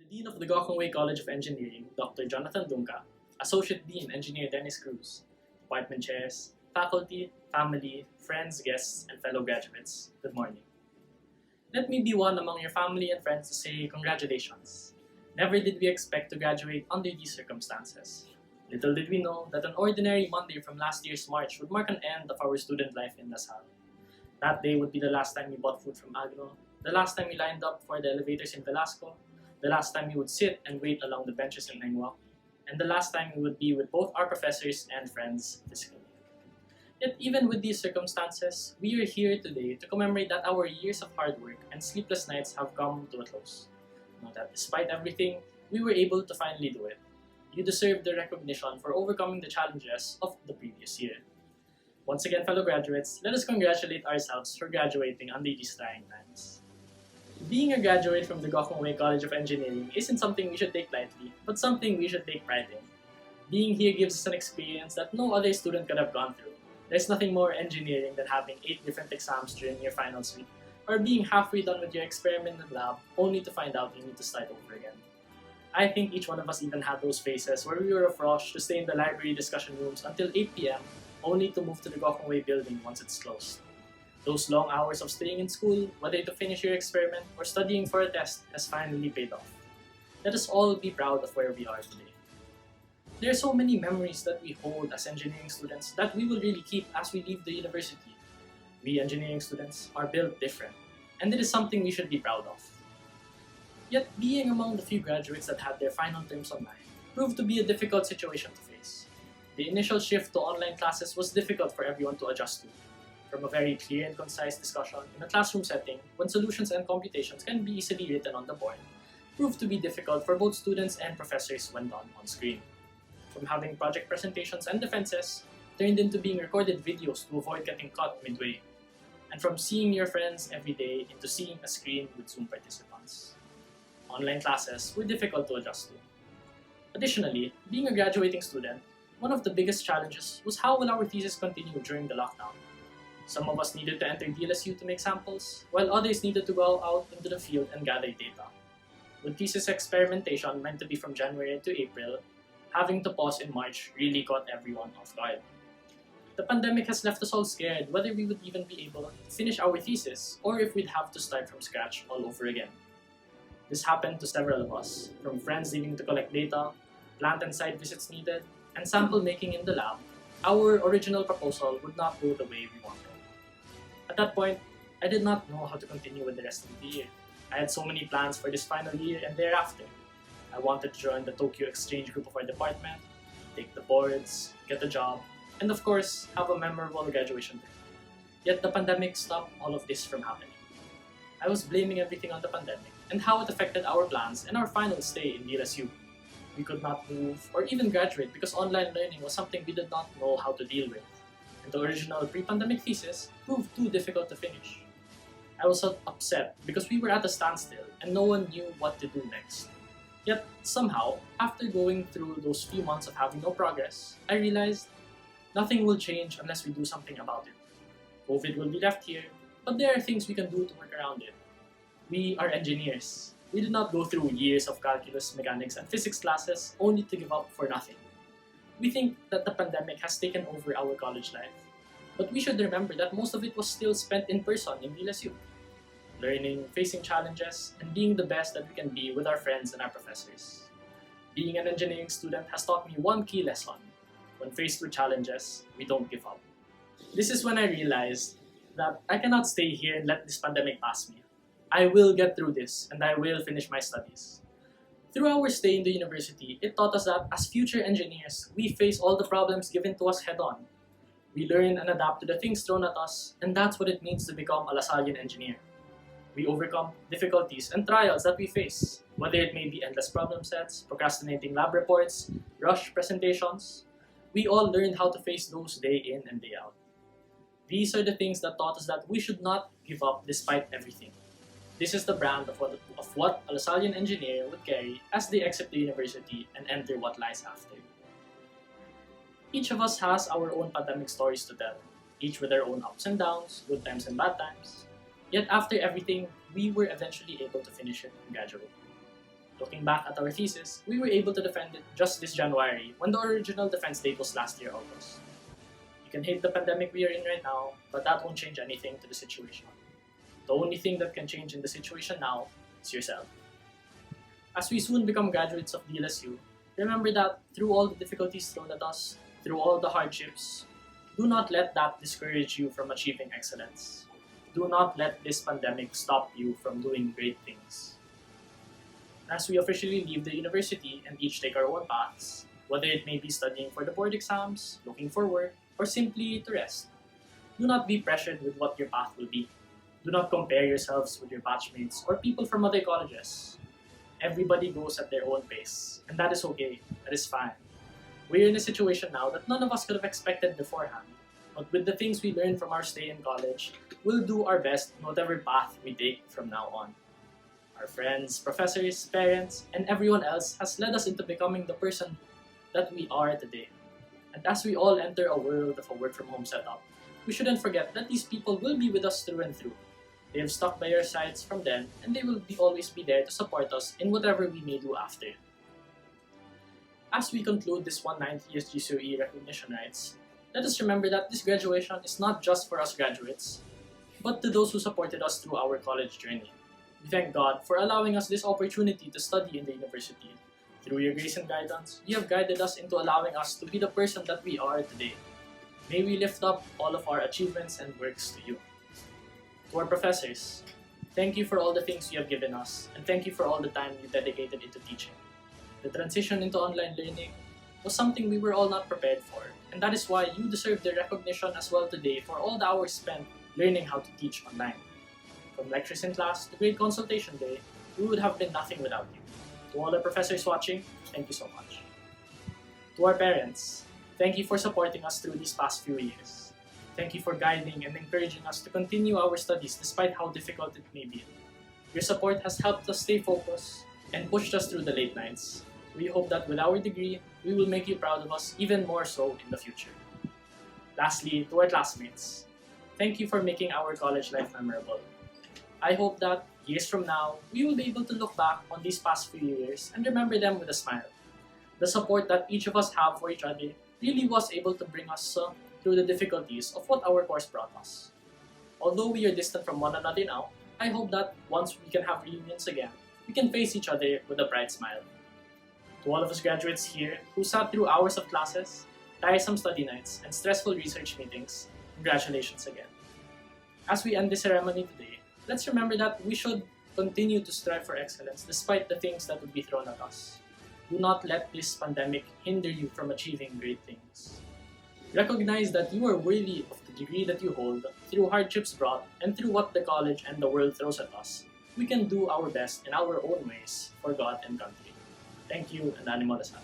Dean of the Gokongwei College of Engineering, Dr. Jonathan Dunca, Associate Dean Engineer Dennis Cruz, Department Chairs, faculty, family, friends, guests, and fellow graduates, good morning. Let me be one among your family and friends to say congratulations. Never did we expect to graduate under these circumstances. Little did we know that an ordinary Monday from last year's March would mark an end of our student life in Salle. That day would be the last time we bought food from Agro, the last time we lined up for the elevators in Velasco, the last time we would sit and wait along the benches in Nangwak, and the last time we would be with both our professors and friends physically. Yet even with these circumstances, we are here today to commemorate that our years of hard work and sleepless nights have come to a close. Know that despite everything, we were able to finally do it. You deserve the recognition for overcoming the challenges of the previous year. Once again, fellow graduates, let us congratulate ourselves for graduating under these trying times. Being a graduate from the Gokongwei College of Engineering isn't something we should take lightly, but something we should take pride in. Being here gives us an experience that no other student could have gone through. There's nothing more engineering than having 8 different exams during your finals week, or being halfway done with your experiment in lab only to find out you need to start over again. I think each one of us even had those phases where we were afraid to stay in the library discussion rooms until 8 p.m. only to move to the Gokongwei building once it's closed. Those long hours of staying in school, whether to finish your experiment or studying for a test, has finally paid off. Let us all be proud of where we are today. There are so many memories that we hold as engineering students that we will really keep as we leave the university. We engineering students are built different, and it is something we should be proud of. Yet, being among the few graduates that had their final terms online proved to be a difficult situation to face. The initial shift to online classes was difficult for everyone to adjust to. From a very clear and concise discussion in a classroom setting, when solutions and computations can be easily written on the board, proved to be difficult for both students and professors when done on screen. From having project presentations and defenses, turned into being recorded videos to avoid getting caught midway. And from seeing your friends every day into seeing a screen with Zoom participants. Online classes were difficult to adjust to. Additionally, being a graduating student, one of the biggest challenges was how will our thesis continue during the lockdown. Some of us needed to enter DLSU to make samples, while others needed to go out into the field and gather data. With thesis experimentation meant to be from January to April, having to pause in March really caught everyone off guard. The pandemic has left us all scared whether we would even be able to finish our thesis or if we'd have to start from scratch all over again. This happened to several of us, from friends needing to collect data, plant and site visits needed, and sample making in the lab. Our original proposal would not go the way we wanted. At that point, I did not know how to continue with the rest of the year. I had so many plans for this final year and thereafter. I wanted to join the Tokyo exchange group of our department, take the boards, get a job, and of course, have a memorable graduation day. Yet the pandemic stopped all of this from happening. I was blaming everything on the pandemic and how it affected our plans and our final stay in DLSU. We could not move or even graduate because online learning was something we did not know how to deal with. And the original pre-pandemic thesis proved too difficult to finish. I was so upset because we were at a standstill and no one knew what to do next. Yet, somehow, after going through those few months of having no progress, I realized nothing will change unless we do something about it. COVID will be left here, but there are things we can do to work around it. We are engineers. We did not go through years of calculus, mechanics, and physics classes only to give up for nothing. We think that the pandemic has taken over our college life, but we should remember that most of it was still spent in person in DLSU. Learning, facing challenges, and being the best that we can be with our friends and our professors. Being an engineering student has taught me one key lesson. When faced with challenges, we don't give up. This is when I realized that I cannot stay here and let this pandemic pass me. I will get through this, and I will finish my studies. Through our stay in the university, it taught us that as future engineers, we face all the problems given to us head-on. We learn and adapt to the things thrown at us, and that's what it means to become a Lasallian engineer. We overcome difficulties and trials that we face, whether it may be endless problem sets, procrastinating lab reports, rushed presentations. We all learned how to face those day in and day out. These are the things that taught us that we should not give up despite everything. This is the brand of what a Lasallian engineer would carry as they exit the university and enter what lies after. Each of us has our own pandemic stories to tell, each with their own ups and downs, good times and bad times. Yet after everything, we were eventually able to finish it and graduate. Looking back at our thesis, we were able to defend it just this January when the original defense date was last year August. You can hate the pandemic we are in right now, but that won't change anything to the situation. The only thing that can change in the situation now is yourself. As we soon become graduates of DLSU, remember that through all the difficulties thrown at us, through all the hardships, do not let that discourage you from achieving excellence. Do not let this pandemic stop you from doing great things. As we officially leave the university and each take our own paths, whether it may be studying for the board exams, looking for work, or simply to rest, do not be pressured with what your path will be. Do not compare yourselves with your batchmates or people from other colleges. Everybody goes at their own pace, and that is okay, that is fine. We are in a situation now that none of us could have expected beforehand, but with the things we learned from our stay in college, we'll do our best in whatever path we take from now on. Our friends, professors, parents, and everyone else has led us into becoming the person that we are today. And as we all enter a world of a work-from-home setup, we shouldn't forget that these people will be with us through and through. They have stuck by our sides from then, and they will always be there to support us in whatever we may do after. As we conclude this 190th GCOE recognition rites, let us remember that this graduation is not just for us graduates, but to those who supported us through our college journey. We thank God for allowing us this opportunity to study in the university. Through your grace and guidance, you have guided us into allowing us to be the person that we are today. May we lift up all of our achievements and works to you. To our professors, thank you for all the things you have given us, and thank you for all the time you dedicated into teaching. The transition into online learning was something we were all not prepared for, and that is why you deserve the recognition as well today for all the hours spent learning how to teach online. From lectures in class to grade consultation day, we would have been nothing without you. To all the professors watching, thank you so much. To our parents, thank you for supporting us through these past few years. Thank you for guiding and encouraging us to continue our studies despite how difficult it may be. Your support has helped us stay focused and pushed us through the late nights. We hope that with our degree, we will make you proud of us even more so in the future. Lastly, to our classmates, thank you for making our college life memorable. I hope that years from now, we will be able to look back on these past few years and remember them with a smile. The support that each of us have for each other really was able to bring us through the difficulties of what our course brought us. Although we are distant from one another now, I hope that once we can have reunions again, we can face each other with a bright smile. To all of us graduates here who sat through hours of classes, tiresome study nights, and stressful research meetings, congratulations again. As we end this ceremony today, let's remember that we should continue to strive for excellence despite the things that would be thrown at us. Do not let this pandemic hinder you from achieving great things. Recognize that you are worthy of the degree that you hold through hardships brought and through what the college and the world throws at us. We can do our best in our own ways for God and country. Thank you, and Animo Dasal.